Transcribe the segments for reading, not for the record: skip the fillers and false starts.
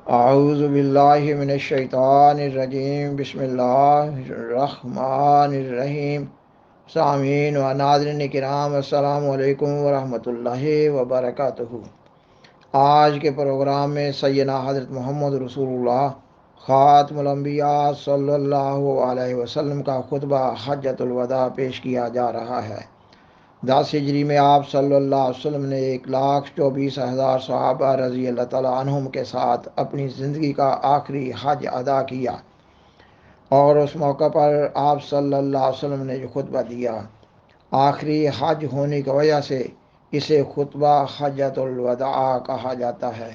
اعوذ باللہ من الشیطان الرجیم، بسم اللہ الرحمن الرحیم۔ سامعین و ناظرین کرام، السلام علیکم ورحمۃ اللہ وبرکاتہ۔ آج کے پروگرام میں سیدنا حضرت محمد رسول اللہ خاتم الانبیاء صلی اللہ علیہ وسلم کا خطبہ حجۃ الوداع پیش کیا جا رہا ہے۔ 10 ہجری میں آپ صلی اللہ علیہ وسلم نے 1,24,000 صحابہ رضی اللہ تعالیٰ عنہم کے ساتھ اپنی زندگی کا آخری حج ادا کیا، اور اس موقع پر آپ صلی اللہ علیہ وسلم نے جو خطبہ دیا، آخری حج ہونے کی وجہ سے اسے خطبہ حجۃ الوداع کہا جاتا ہے۔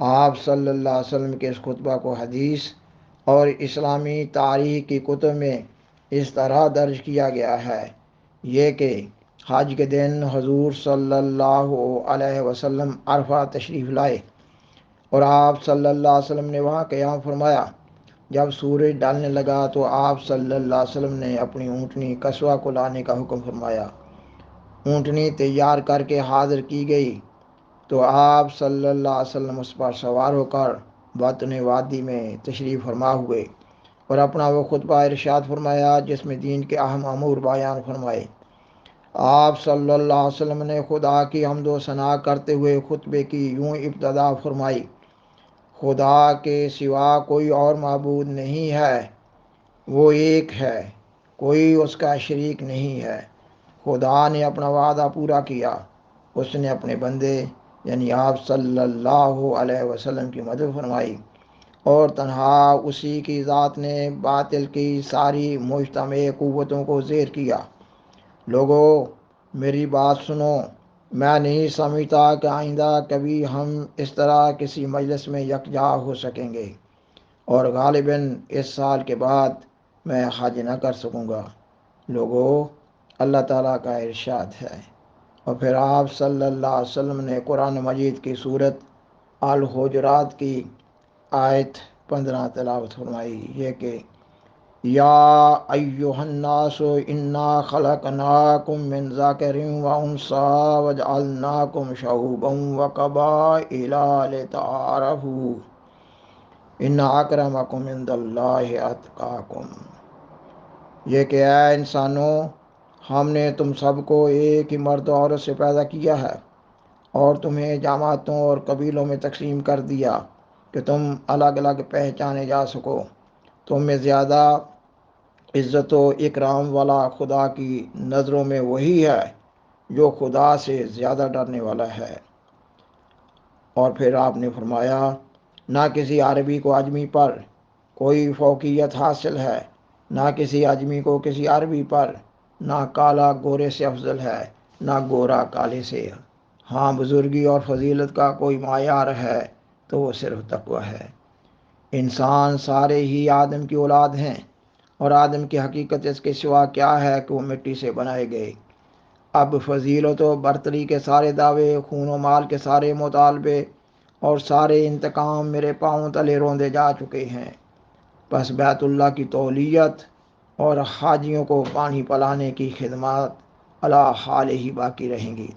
آپ صلی اللہ علیہ وسلم کے اس خطبہ کو حدیث اور اسلامی تاریخ کی کتب میں اس طرح درج کیا گیا ہے، یہ کہ حج کے دن حضور صلی اللہ علیہ وسلم عرفہ تشریف لائے، اور آپ صلی اللہ علیہ وسلم نے وہاں قیام فرمایا۔ جب سورج ڈالنے لگا تو آپ صلی اللہ علیہ وسلم نے اپنی اونٹنی قصوہ کو لانے کا حکم فرمایا۔ اونٹنی تیار کر کے حاضر کی گئی تو آپ صلی اللہ علیہ وسلم اس پر سوار ہو کر بطن وادی میں تشریف فرما ہوئے، اور اپنا وہ خطبہ ارشاد فرمایا جس میں دین کے اہم امور بیان فرمائے۔ آپ صلی اللہ علیہ وسلم نے خدا کی حمد و ثنا کرتے ہوئے خطبے کی یوں ابتدا فرمائی: خدا کے سوا کوئی اور معبود نہیں ہے، وہ ایک ہے، کوئی اس کا شریک نہیں ہے۔ خدا نے اپنا وعدہ پورا کیا، اس نے اپنے بندے یعنی آپ صلی اللہ علیہ وسلم کی مدد فرمائی، اور تنہا اسی کی ذات نے باطل کی ساری مجتمع قوتوں کو زیر کیا۔ لوگو، میری بات سنو، میں نہیں سمجھتا کہ آئندہ کبھی ہم اس طرح کسی مجلس میں یکجا ہو سکیں گے، اور غالباً اس سال کے بعد میں حج نہ کر سکوں گا۔ لوگو، اللہ تعالیٰ کا ارشاد ہے۔ اور پھر آپ صلی اللہ علیہ وسلم نے قرآن مجید کی صورت الحجرات کی آیت 15 تلاوت فرمائی، یہ کہ یا ایہا الناس انا خلقناکم من ذکر و انثی وجعلناکم شعوبا وقبائل لتعارفوا ان اکرمکم عند اللہ اتقاکم۔ یہ کہ اے انسانوں، ہم نے تم سب کو ایک ہی مرد و عورت سے پیدا کیا ہے، اور تمہیں جماعتوں اور قبیلوں میں تقسیم کر دیا کہ تم الگ الگ پہچانے جا سکو۔ تم میں زیادہ عزت و اکرام والا خدا کی نظروں میں وہی ہے جو خدا سے زیادہ ڈرنے والا ہے۔ اور پھر آپ نے فرمایا، نہ کسی عربی کو اجمی پر کوئی فوقیت حاصل ہے، نہ کسی اجمی کو کسی عربی پر، نہ کالا گورے سے افضل ہے، نہ گورا کالے سے۔ ہاں، بزرگی اور فضیلت کا کوئی معیار ہے تو وہ صرف تقوی ہے۔ انسان سارے ہی آدم کی اولاد ہیں، اور آدم کی حقیقت اس کے سوا کیا ہے کہ وہ مٹی سے بنائے گئے۔ اب فضیلت و برتری کے سارے دعوے، خون و مال کے سارے مطالبے اور سارے انتقام میرے پاؤں تلے روندے جا چکے ہیں، بس بیت اللہ کی تولیت اور حاجیوں کو پانی پلانے کی خدمات علی حال ہی باقی رہیں گی۔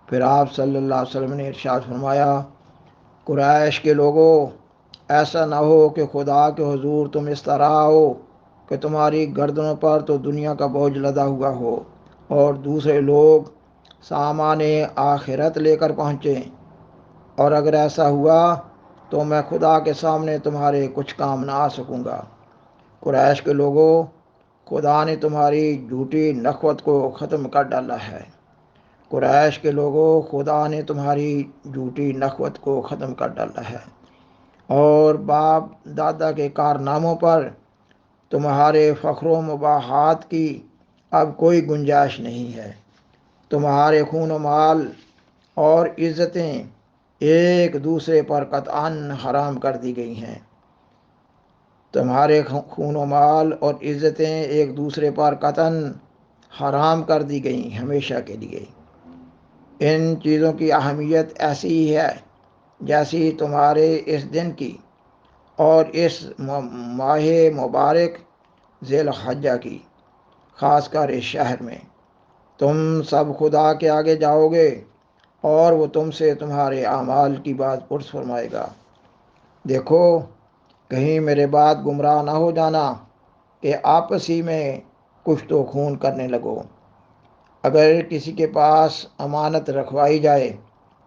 پھر آپ صلی اللہ علیہ وسلم نے ارشاد فرمایا، قریش کے لوگوں، ایسا نہ ہو کہ خدا کے حضور تم اس طرح ہو کہ تمہاری گردنوں پر تو دنیا کا بوجھ لدا ہوا ہو، اور دوسرے لوگ سامان آخرت لے کر پہنچیں، اور اگر ایسا ہوا تو میں خدا کے سامنے تمہارے کچھ کام نہ آ سکوں گا۔ قریش کے لوگوں، خدا نے تمہاری جھوٹی نخوت کو ختم کر ڈالا ہے۔ قریش کے لوگوں، خدا نے تمہاری جھوٹی نخوت کو ختم کر ڈالا ہے، اور باپ دادا کے کارناموں پر تمہارے فخر و مباحات کی اب کوئی گنجائش نہیں ہے۔ تمہارے خون و مال اور عزتیں ایک دوسرے پر قطعاً حرام کر دی گئی ہیں۔ تمہارے خون و مال اور عزتیں ایک دوسرے پر قطعاً حرام کر دی گئیں ہمیشہ کے لیے۔ ان چیزوں کی اہمیت ایسی ہی ہے جیسی تمہارے اس دن کی اور اس ماہ مبارک ذی الحجہ کی، خاص کر اس شہر میں۔ تم سب خدا کے آگے جاؤ گے، اور وہ تم سے تمہارے اعمال کی بات پرس فرمائے گا۔ دیکھو کہیں میرے بات گمراہ نہ ہو جانا کہ آپس ہی میں کچھ تو خون کرنے لگو۔ اگر کسی کے پاس امانت رکھوائی جائے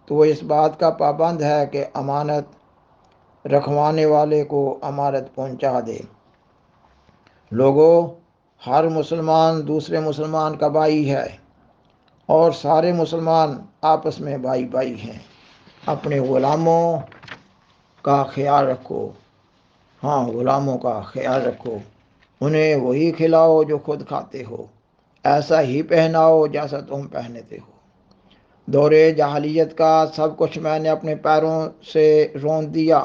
تو وہ اس بات کا پابند ہے کہ امانت رکھوانے والے کو امانت پہنچا دے۔ لوگوں، ہر مسلمان دوسرے مسلمان کا بھائی ہے اور سارے مسلمان آپس میں بھائی بھائی ہیں۔ اپنے غلاموں کا خیال رکھو، ہاں غلاموں کا خیال رکھو، انہیں وہی کھلاؤ جو خود کھاتے ہو، ایسا ہی پہناؤ جیسا تم پہنتے ہو۔ دور جاہلیت کا سب کچھ میں نے اپنے پیروں سے رون دیا۔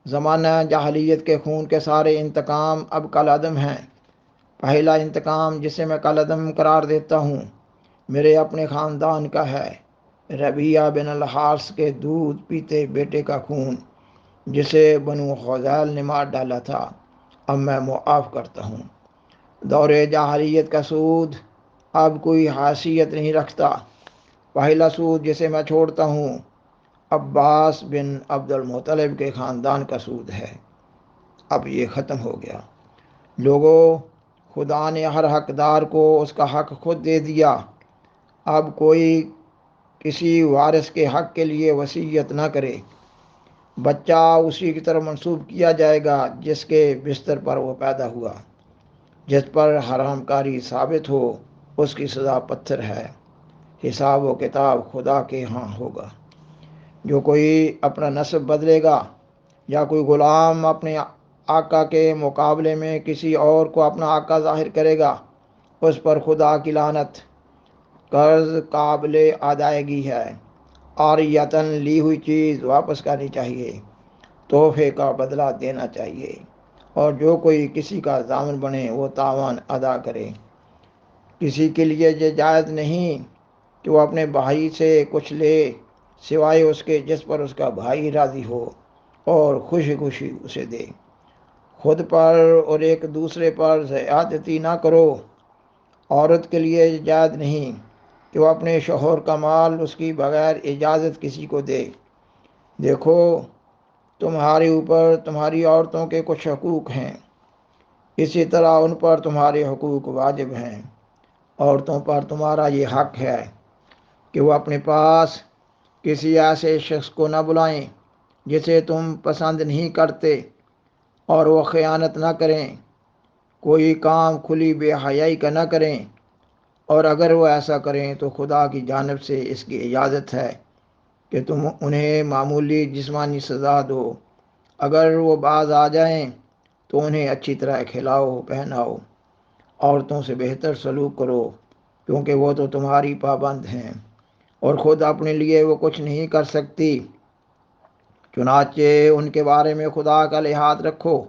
زمانہ جاہلیت کے خون کے سارے انتقام اب کالعدم ہیں۔ پہلا انتقام جسے میں کالعدم قرار دیتا ہوں میرے اپنے خاندان کا ہے، ربیعہ بن الحارث کے دودھ پیتے بیٹے کا خون جسے بنو خزیل نے مار ڈالا تھا، اب میں معاف کرتا ہوں۔ دور جاہلیت کا سود اب کوئی حیثیت نہیں رکھتا۔ پہلا سود جسے میں چھوڑتا ہوں عباس بن عبد المطلب کے خاندان کا سود ہے، اب یہ ختم ہو گیا۔ لوگوں، خدا نے ہر حقدار کو اس کا حق خود دے دیا۔ اب کوئی کسی وارث کے حق کے لیے وصیت نہ کرے۔ بچہ اسی کی طرف منسوب کیا جائے گا جس کے بستر پر وہ پیدا ہوا۔ جس پر حرام کاری ثابت ہو اس کی سزا پتھر ہے۔ حساب و کتاب خدا کے ہاں ہوگا۔ جو کوئی اپنا نسب بدلے گا یا کوئی غلام اپنے آقا کے مقابلے میں کسی اور کو اپنا آقا ظاہر کرے گا، اس پر خدا کی لعنت۔ قرض قابل ادائیگی ہے اور یتن لی ہوئی چیز واپس کرنی چاہیے، تحفے کا بدلہ دینا چاہیے، اور جو کوئی کسی کا ضامن بنے وہ تاوان ادا کرے۔ کسی کے لیے یہ جائز نہیں کہ وہ اپنے بھائی سے کچھ لے سوائے اس کے جس پر اس کا بھائی راضی ہو اور خوشی خوشی اسے دے۔ خود پر اور ایک دوسرے پر زیادتی نہ کرو۔ عورت کے لیے جائز نہیں کہ وہ اپنے شوہر کا مال اس کی بغیر اجازت کسی کو دے۔ دیکھو تمہارے اوپر تمہاری عورتوں کے کچھ حقوق ہیں، اسی طرح ان پر تمہارے حقوق واجب ہیں۔ عورتوں پر تمہارا یہ حق ہے کہ وہ اپنے پاس کسی ایسے شخص کو نہ بلائیں جسے تم پسند نہیں کرتے، اور وہ خیانت نہ کریں، کوئی کام کھلی بے حیائی کا نہ کریں، اور اگر وہ ایسا کریں تو خدا کی جانب سے اس کی اجازت ہے کہ تم انہیں معمولی جسمانی سزا دو۔ اگر وہ باز آ جائیں تو انہیں اچھی طرح کھلاؤ پہناؤ، عورتوں سے بہتر سلوک کرو، کیونکہ وہ تو تمہاری پابند ہیں اور خود اپنے لیے وہ کچھ نہیں کر سکتی۔ چنانچہ ان کے بارے میں خدا کا لحاظ رکھو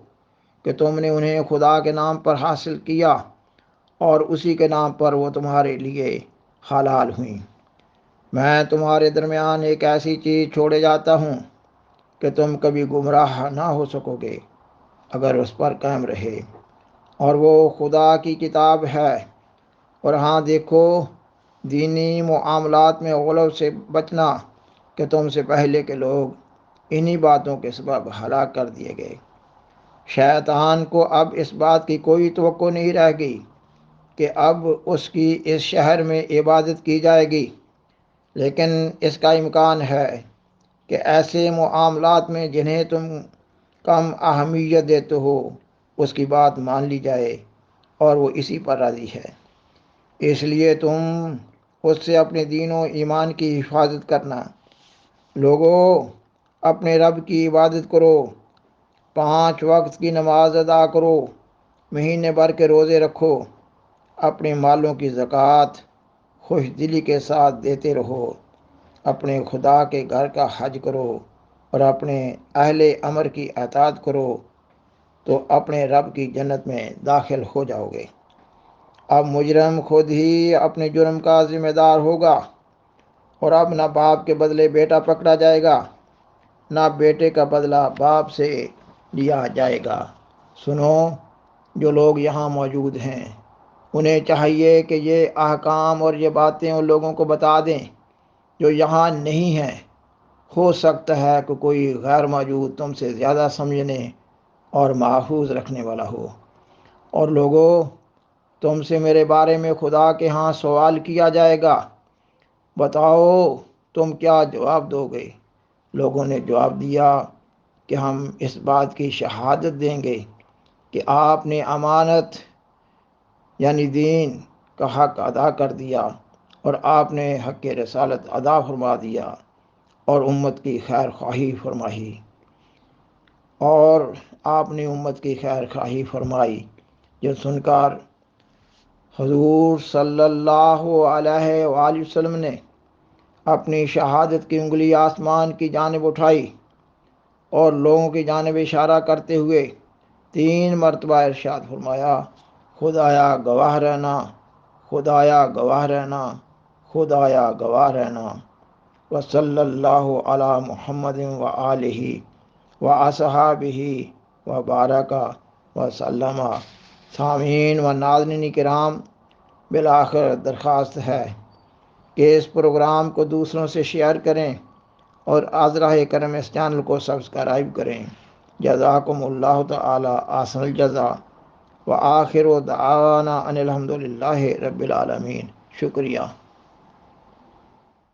کہ تم نے انہیں خدا کے نام پر حاصل کیا اور اسی کے نام پر وہ تمہارے لیے حلال ہوئیں۔ میں تمہارے درمیان ایک ایسی چیز چھوڑے جاتا ہوں کہ تم کبھی گمراہ نہ ہو سکو گے اگر اس پر قائم رہے، اور وہ خدا کی کتاب ہے۔ اور ہاں دیکھو، دینی معاملات میں غلو سے بچنا کہ تم سے پہلے کے لوگ انہی باتوں کے سبب ہلاک کر دیے گئے۔ شیطان کو اب اس بات کی کوئی توقع نہیں رہ گئی کہ اب اس کی اس شہر میں عبادت کی جائے گی، لیکن اس کا امکان ہے کہ ایسے معاملات میں جنہیں تم کم اہمیت دیتے ہو اس کی بات مان لی جائے اور وہ اسی پر راضی ہے۔ اس لیے تم اس سے اپنے دین و ایمان کی حفاظت کرنا۔ لوگوں، اپنے رب کی عبادت کرو، 5 وقت کی نماز ادا کرو، مہینے بھر کے روزے رکھو، اپنے مالوں کی زکوٰۃ خوش دلی کے ساتھ دیتے رہو، اپنے خدا کے گھر کا حج کرو اور اپنے اہل امر کی اطاعت کرو، تو اپنے رب کی جنت میں داخل ہو جاؤ گے۔ اب مجرم خود ہی اپنے جرم کا ذمہ دار ہوگا، اور اب نہ باپ کے بدلے بیٹا پکڑا جائے گا، نہ بیٹے کا بدلہ باپ سے لیا جائے گا۔ سنو، جو لوگ یہاں موجود ہیں انہیں چاہیے کہ یہ احکام اور یہ باتیں ان لوگوں کو بتا دیں جو یہاں نہیں ہیں، ہو سکتا ہے کہ کوئی غیر موجود تم سے زیادہ سمجھنے اور محفوظ رکھنے والا ہو۔ اور لوگوں، تم سے میرے بارے میں خدا کے ہاں سوال کیا جائے گا، بتاؤ تم کیا جواب دو گے؟ لوگوں نے جواب دیا کہ ہم اس بات کی شہادت دیں گے کہ آپ نے امانت یعنی دین کا حق ادا کر دیا، اور آپ نے حق رسالت ادا فرما دیا اور امت کی خیر خواہی فرمائی، اور آپ نے امت کی خیر خواہی فرمائی۔ جو سن کر حضور صلی اللہ علیہ وآلہ وسلم نے اپنی شہادت کی انگلی آسمان کی جانب اٹھائی اور لوگوں کی جانب اشارہ کرتے ہوئے 3 مرتبہ ارشاد فرمایا، خدایا گواہ رہنا، خدایا گواہ رہنا، خدایا گواہ رہنا، وصلی اللہ علی محمد وآلہ واصحابہ وبارک وسلم۔ سامعین و ناظرین کرام، بالآخر درخواست ہے کہ اس پروگرام کو دوسروں سے شیئر کریں اور عذرہ کرم اس چینل کو سبسکرائب کریں۔ جزاکم اللہ تعالی احسن الجزا، وآخر دعوانا ان الحمد للہ رب العالمین۔ شکریہ۔